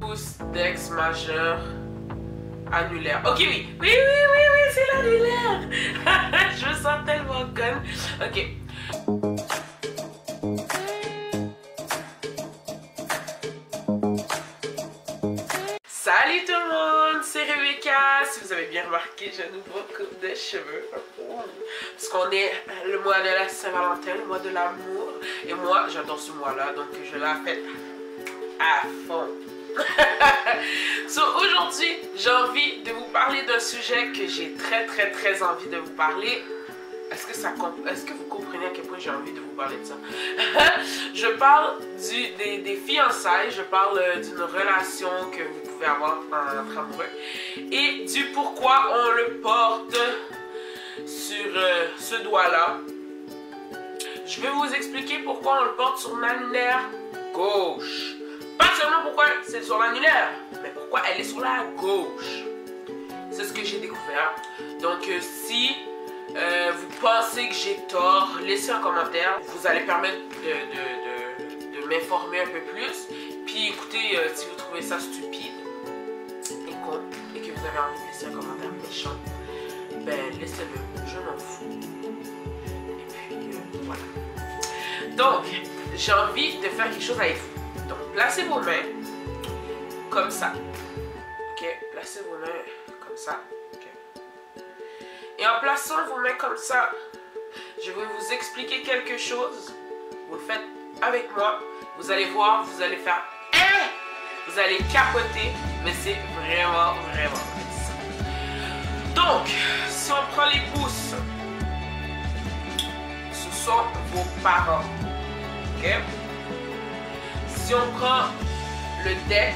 Pouce, dex majeur, annulaire. Ok, oui, c'est l'annulaire. Je me sens tellement conne. Ok. Salut tout le monde, c'est Rebecca. Si vous avez bien remarqué, j'ai un nouveau coupe de cheveux. Parce qu'on est le mois de la Saint-Valentin, le mois de l'amour. Et moi, j'adore ce mois-là, donc je l'ai fait à fond. So, aujourd'hui, j'ai envie de vous parler d'un sujet que j'ai très envie de vous parler. Est-ce que vous comprenez à quel point j'ai envie de vous parler de ça? Je parle des fiançailles, je parle d'une relation que vous pouvez avoir entre amoureux et du pourquoi on le porte sur ce doigt-là. Je vais vous expliquer pourquoi on le porte sur l'annulaire gauche. Pas seulement pourquoi c'est sur l'annulaire, mais pourquoi elle est sur la gauche. C'est ce que j'ai découvert. Donc si vous pensez que j'ai tort, laissez un commentaire. Vous allez permettre de m'informer un peu plus. Puis écoutez, si vous trouvez ça stupide et con, et que vous avez envie de laisser un commentaire méchant, ben laissez-le, je m'en fous. Et puis voilà. Donc, j'ai envie de faire quelque chose avec vous. Donc, placez vos mains comme ça. Ok, placez vos mains comme ça. Okay. Et en plaçant vos mains comme ça, je vais vous expliquer quelque chose. Vous le faites avec moi. Vous allez voir, vous allez faire hein? Vous allez capoter, mais c'est vraiment ça. Donc, si on prend les pouces, ce sont vos parents. Ok? Si on prend le dex,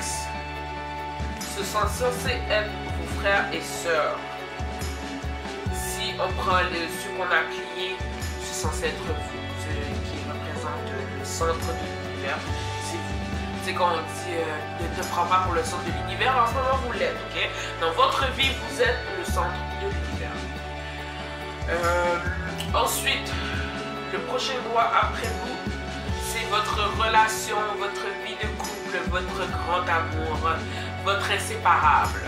ce sont censés être vos frères et sœurs. Si on prend ceux qu'on a pliés, c'est censé être vous, ceux qui représentent le centre de l'univers. C'est vous. C'est quand on dit ne te prends pas pour le centre de l'univers, en ce moment vous l'êtes, ok? Dans votre vie, vous êtes le centre de l'univers. Ensuite, le prochain doigt après vous, c'est votre relation, votre vie de couple, votre grand amour, votre inséparable.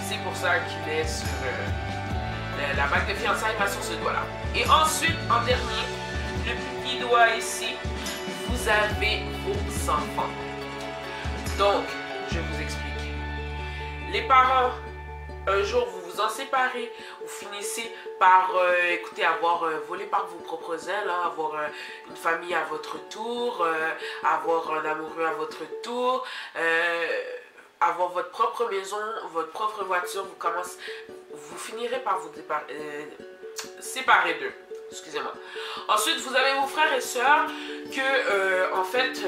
C'est pour ça qu'il est sur la bague de fiançailles, pas sur ce doigt-là. Et ensuite, en dernier, le petit doigt ici, vous avez vos enfants. Donc, je vais vous expliquer. Les parents, un jour, vous vous en séparez, vous finissez par, écoutez, avoir volé par vos propres ailes, hein, avoir une famille à votre tour, avoir un amoureux à votre tour, avoir votre propre maison, votre propre voiture, vous finirez par vous séparer d'eux. Excusez-moi. Ensuite, vous avez vos frères et sœurs que, en fait,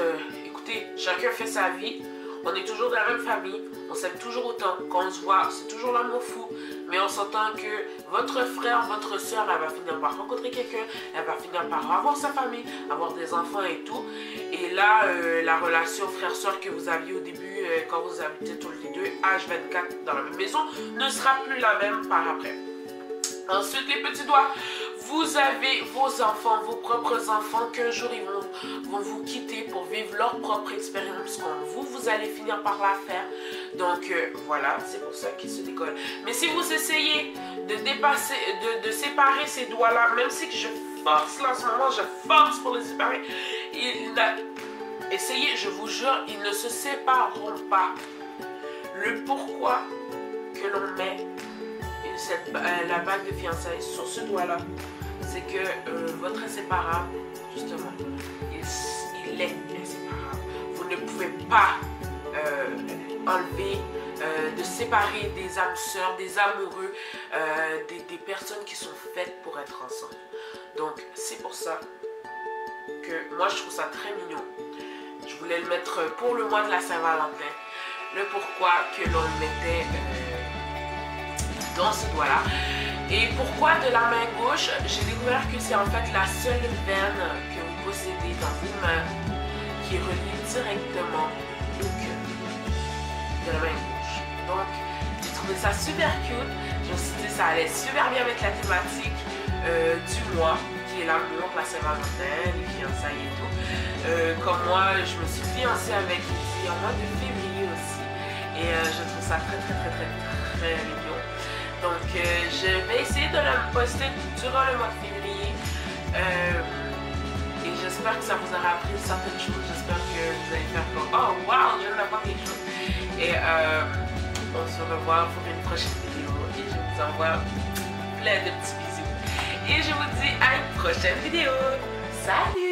écoutez, chacun fait sa vie. On est toujours de la même famille, on s'aime toujours autant. Quand on se voit, c'est toujours l'amour fou. Mais on s'entend que votre frère, votre soeur, elle va finir par rencontrer quelqu'un, elle va finir par avoir sa famille, avoir des enfants et tout. Et là, la relation frère-soeur que vous aviez au début, quand vous habitez tous les deux, H24 dans la même maison, ne sera plus la même par après. Ensuite, les petits doigts. Vous avez vos enfants, vos propres enfants, qu'un jour ils vont vous quitter pour vivre leur propre expérience comme vous allez finir par la faire. Donc voilà, c'est pour ça qu'ils se décollent. Mais si vous essayez de séparer ces doigts-là, même si je force là en ce moment, je force pour les séparer, essayez, je vous jure, ils ne se sépareront pas. Le pourquoi que l'on met la bague de fiançailles sur ce doigt-là, c'est que votre inséparable, justement, il est inséparable. Vous ne pouvez pas enlever, de séparer des âmes sœurs, des amoureux, des personnes qui sont faites pour être ensemble. Donc, c'est pour ça que moi, je trouve ça très mignon. Je voulais le mettre pour le mois de la Saint-Valentin. Le pourquoi que l'on le mettait dans ce doigt-là. Et pourquoi de la main gauche? J'ai découvert que c'est en fait la seule veine que vous possédez dans vos mains qui est reliée directement au cœur de la main gauche. Donc, j'ai trouvé ça super cute. Je me suis dit que ça allait super bien avec la thématique du mois qui fêter l'amour, la Saint-Valentin, les fiançailles et tout. Comme moi, je me suis fiancée avec Lizzie en mois de février aussi. Et je trouve ça très mignon. Donc je vais essayer de la poster durant le mois de février. Et j'espère que ça vous aura appris certaines choses. J'espère que vous allez faire comme oh wow, je viens d'apprendre quelque chose. Et on se revoit pour une prochaine vidéo. Et je vous envoie plein de petits bisous. Et je vous dis à une prochaine vidéo. Salut!